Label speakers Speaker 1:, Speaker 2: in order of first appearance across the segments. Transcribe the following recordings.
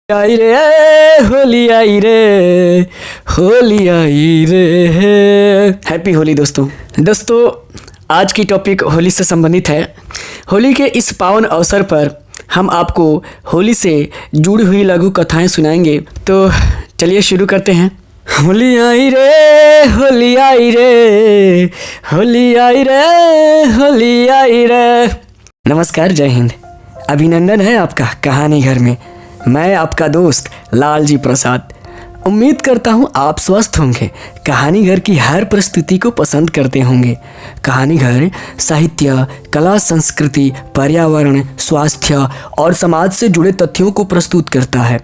Speaker 1: आई रे होली आई रे होली आई रे। हैप्पी होली दोस्तों आज की टॉपिक होली से संबंधित है। होली के इस पावन अवसर पर हम आपको होली से जुड़ी हुई लघु कथाएं सुनाएंगे। तो चलिए शुरू करते हैं। होली आई रे होली आई रे होली आई रे होली आई रे। नमस्कार, जय हिंद। अभिनंदन है आपका कहानी घर में। मैं आपका दोस्त लालजी प्रसाद। उम्मीद करता हूँ आप स्वस्थ होंगे, कहानी घर की हर प्रस्तुति को पसंद करते होंगे। कहानी घर साहित्य, कला, संस्कृति, पर्यावरण, स्वास्थ्य और समाज से जुड़े तथ्यों को प्रस्तुत करता है।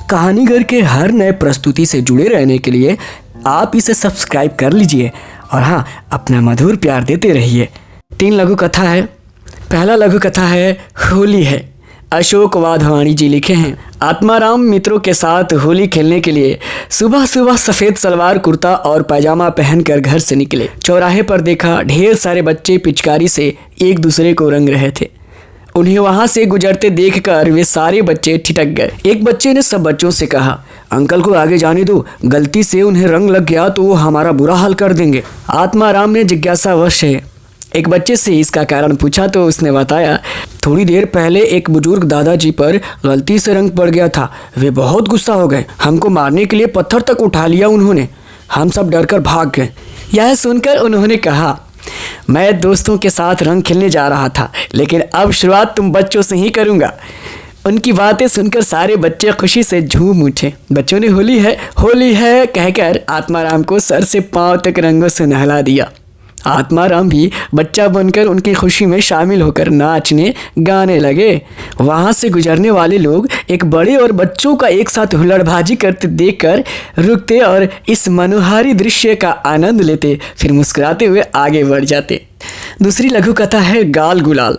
Speaker 1: कहानी घर के हर नए प्रस्तुति से जुड़े रहने के लिए आप इसे सब्सक्राइब कर लीजिए और हाँ, अपना मधुर प्यार देते रहिए। 3 लघु कथा है। पहला लघु कथा है होली है। अशोक वाधवानी जी लिखे हैं। आत्माराम मित्रों के साथ होली खेलने के लिए सुबह सुबह सफ़ेद सलवार कुर्ता और पैजामा पहनकर घर से निकले। चौराहे पर देखा ढेर सारे बच्चे पिचकारी से एक दूसरे को रंग रहे थे। उन्हें वहां से गुजरते देखकर वे सारे बच्चे ठिठक गए। एक बच्चे ने सब बच्चों से कहा, अंकल को आगे जाने दो, गलती से उन्हें रंग लग गया तो वो हमारा बुरा हाल कर देंगे। आत्माराम ने जिज्ञासावश एक बच्चे से इसका कारण पूछा तो उसने बताया, थोड़ी देर पहले एक बुजुर्ग दादाजी पर गलती से रंग पड़ गया था। वे बहुत गुस्सा हो गए, हमको मारने के लिए पत्थर तक उठा लिया उन्होंने। हम सब डरकर भाग गए। यह सुनकर उन्होंने कहा, मैं दोस्तों के साथ रंग खेलने जा रहा था, लेकिन अब शुरुआत तुम बच्चों से ही करूँगा। उनकी बातें सुनकर सारे बच्चे खुशी से झूम उठे। बच्चों ने होली है कहकर आत्माराम को सर से पांव तक रंगों से नहला दिया। आत्माराम भी बच्चा बनकर उनकी खुशी में शामिल होकर नाचने गाने लगे। वहाँ से गुजरने वाले लोग एक बड़े और बच्चों का एक साथ हुल्लड़बाजी करते देखकर रुकते और इस मनोहारी दृश्य का आनंद लेते, फिर मुस्कुराते हुए आगे बढ़ जाते। दूसरी लघु कथा है गाल गुलाल।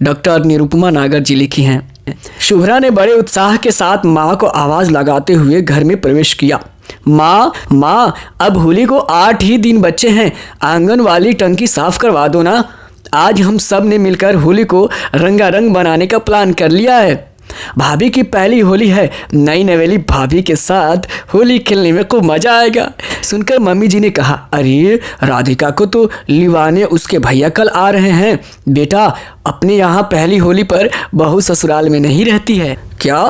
Speaker 1: डॉक्टर निरुपमा नागर जी लिखी हैं। शुभ्रा ने बड़े उत्साह के साथ माँ को आवाज़ लगाते हुए घर में प्रवेश किया। माँ, अब होली को 8 ही दिन बचे हैं, आंगन वाली टंकी साफ करवा दो ना। आज हम सब ने मिलकर होली को रंगारंग बनाने का प्लान कर लिया है। भाभी की पहली होली है, नई नवेली भाभी के साथ होली खेलने में खूब मजा आएगा। सुनकर मम्मी जी ने कहा, अरे राधिका को तो लिवाने उसके भैया कल आ रहे हैं। बेटा, अपने यहाँ पहली होली पर बहू ससुराल में नहीं रहती है क्या?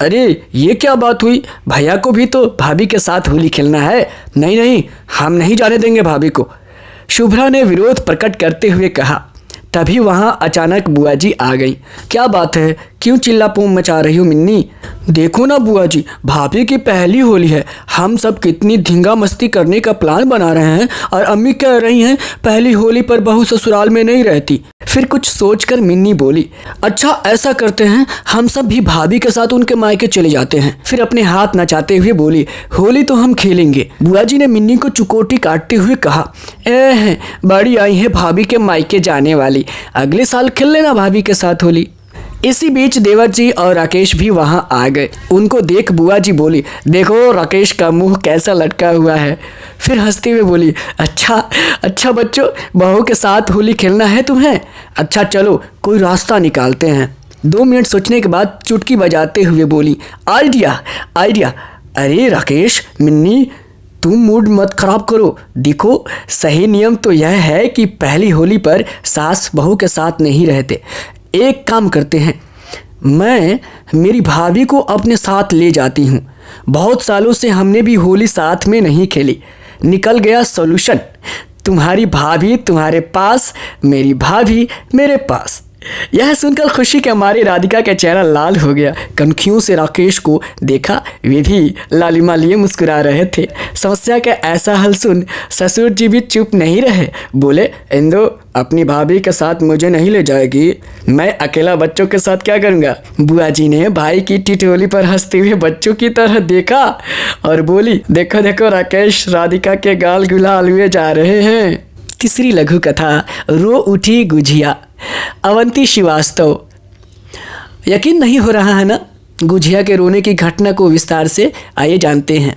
Speaker 1: अरे ये क्या बात हुई? भैया को भी तो भाभी के साथ होली खेलना है। नहीं, हम नहीं जाने देंगे भाभी को, शुभ्रा ने विरोध प्रकट करते हुए कहा। तभी वहाँ अचानक बुआ जी आ गई। क्या बात है, क्यों चिल्लापोम मचा रही हो मिन्नी? देखो ना बुआ जी, भाभी की पहली होली है, हम सब कितनी धींगा मस्ती करने का प्लान बना रहे हैं और अम्मी कह रही हैं पहली होली पर बहू ससुराल में नहीं रहती। फिर कुछ सोचकर मिन्नी बोली, अच्छा ऐसा करते हैं, हम सब भी भाभी के साथ उनके मायके चले जाते हैं। फिर अपने हाथ नचाते हुए बोली, होली तो हम खेलेंगे। बुआ जी ने मिन्नी को चुकोटी काटते हुए कहा, बड़ी आई है भाभी के मायके जाने वाली, अगले साल खेल लेना भाभी के साथ होली। इसी बीच देवर जी और राकेश भी वहां आ गए। उनको देख बुआ जी बोली, देखो राकेश का मुंह कैसा लटका हुआ है। फिर हंसते हुए बोली, अच्छा बच्चों, बहू के साथ होली खेलना है तुम्हें? अच्छा चलो कोई रास्ता निकालते हैं। 2 मिनट सोचने के बाद चुटकी बजाते हुए बोली, आइडिया। अरे राकेश, मिन्नी, तुम मूड मत खराब करो। देखो, सही नियम तो यह है कि पहली होली पर सास बहू के साथ नहीं रहते। एक काम करते हैं, मैं मेरी भाभी को अपने साथ ले जाती हूँ। बहुत सालों से हमने भी होली साथ में नहीं खेली। निकल गया सॉल्यूशन। तुम्हारी भाभी तुम्हारे पास, मेरी भाभी मेरे पास। यह सुनकर खुशी के मारे राधिका के चेहरा लाल हो गया। कनखियों से राकेश को देखा, वे भी लालिमा लिए मुस्कुरा रहे थे। समस्या का ऐसा हल सुन ससुर जी भी चुप नहीं रहे। बोले, इंदो अपनी भाभी के साथ मुझे नहीं ले जाएगी? मैं अकेला बच्चों के साथ क्या करूँगा? बुआ जी ने भाई की टिटोली पर हंसते हुए बच्चों की तरह देखा और बोली, देखो राकेश राधिका के गाल गुलाल हुए जा रहे हैं। तीसरी लघु कथा रो उठी गुझिया। अवंती श्रीवास्तव। यकीन नहीं हो रहा है ना गुझिया के रोने की घटना को विस्तार से आइए जानते हैं।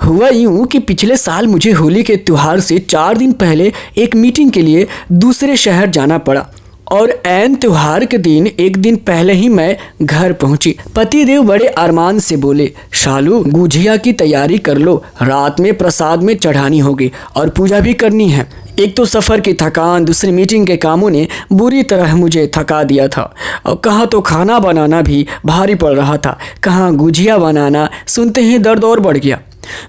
Speaker 1: हुआ यूँ कि पिछले साल मुझे होली के त्यौहार से 4 दिन पहले एक मीटिंग के लिए दूसरे शहर जाना पड़ा और ऐन त्योहार के दिन एक दिन पहले ही मैं घर पहुंची। पतिदेव बड़े अरमान से बोले, शालू गुझिया की तैयारी कर लो, रात में प्रसाद में चढ़ानी होगी और पूजा भी करनी है। एक तो सफ़र की थकान, दूसरी मीटिंग के कामों ने बुरी तरह मुझे थका दिया था और कहाँ तो खाना बनाना भी भारी पड़ रहा था, कहाँ गुझिया बनाना। सुनते ही दर्द और बढ़ गया।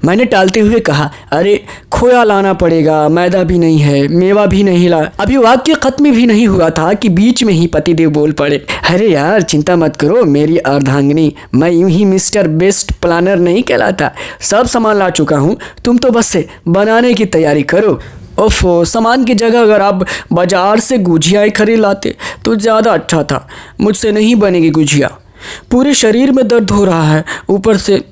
Speaker 1: मैंने टालते हुए कहा, अरे खोया लाना पड़ेगा, मैदा भी नहीं है, मेवा भी नहीं ला। अभी वाक्य खत्म भी नहीं हुआ था कि बीच में ही पतिदेव बोल पड़े, अरे यार चिंता मत करो मेरी अर्धांगिनी, मैं यूं ही मिस्टर बेस्ट प्लानर नहीं कहलाता, सब सामान ला चुका हूँ, तुम तो बस से बनाने की तैयारी करो। ओफो, सामान की जगह अगर आप बाजार से गुझिया खरीद लाते तो ज़्यादा अच्छा था, मुझसे नहीं बनेगी गुझिया, पूरे शरीर में दर्द हो रहा है, ऊपर से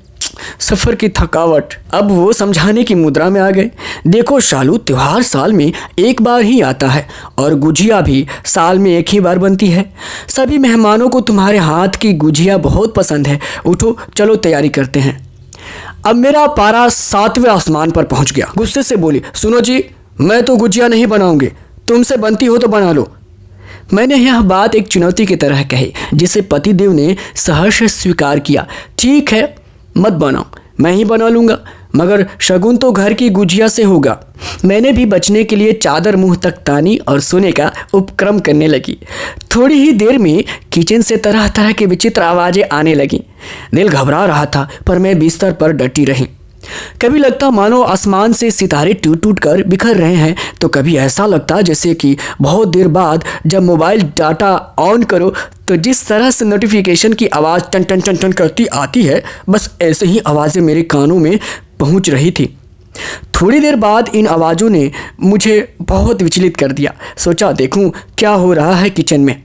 Speaker 1: सफ़र की थकावट। अब वो समझाने की मुद्रा में आ गए, देखो शालू, त्योहार साल में एक बार ही आता है और गुझिया भी साल में एक ही बार बनती है। सभी मेहमानों को तुम्हारे हाथ की गुझिया बहुत पसंद है, उठो चलो तैयारी करते हैं। अब मेरा पारा 7वें आसमान पर पहुंच गया। गुस्से से बोली, सुनो जी, मैं तो गुझिया नहीं बनाऊंगी, तुमसे बनती हो तो बना लो। मैंने यह बात एक चुनौती की तरह कही, जिसे पतिदेव ने सहर्ष स्वीकार किया। ठीक है, मत बनाओ, मैं ही बना लूँगा, मगर शगुन तो घर की गुझिया से होगा। मैंने भी बचने के लिए चादर मुंह तक तानी और सोने का उपक्रम करने लगी। थोड़ी ही देर में किचन से तरह तरह की विचित्र आवाज़ें आने लगीं। दिल घबरा रहा था, पर मैं बिस्तर पर डटी रही। कभी लगता मानो आसमान से सितारे टूट टूट कर बिखर रहे हैं, तो कभी ऐसा लगता जैसे कि बहुत देर बाद जब मोबाइल डाटा ऑन करो तो जिस तरह से नोटिफिकेशन की आवाज़ टन टन टन टन करती आती है, बस ऐसे ही आवाज़ें मेरे कानों में पहुंच रही थी। थोड़ी देर बाद इन आवाज़ों ने मुझे बहुत विचलित कर दिया। सोचा देखूं क्या हो रहा है किचन में।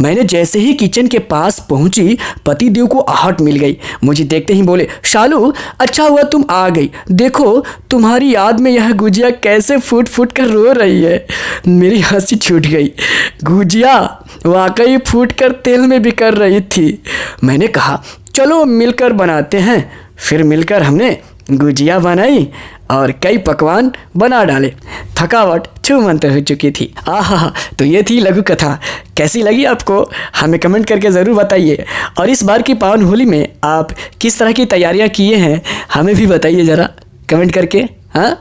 Speaker 1: मैंने जैसे ही किचन के पास पहुंची, पतिदेव को आहट मिल गई। मुझे देखते ही बोले, शालू अच्छा हुआ तुम आ गई, देखो तुम्हारी याद में यह गुजिया कैसे फूट फूट कर रो रही है। मेरी हंसी छूट गई। गुजिया वाकई फूट कर तेल में बिखर रही थी। मैंने कहा, चलो मिलकर बनाते हैं। फिर मिलकर हमने गुजिया बनाई और कई पकवान बना डाले। थकावट छूमंतर हो चुकी थी। आहा, तो ये थी लघु कथा। कैसी लगी आपको हमें कमेंट करके ज़रूर बताइए। और इस बार की पावन होली में आप किस तरह की तैयारियां किए हैं हमें भी बताइए ज़रा कमेंट करके। हाँ।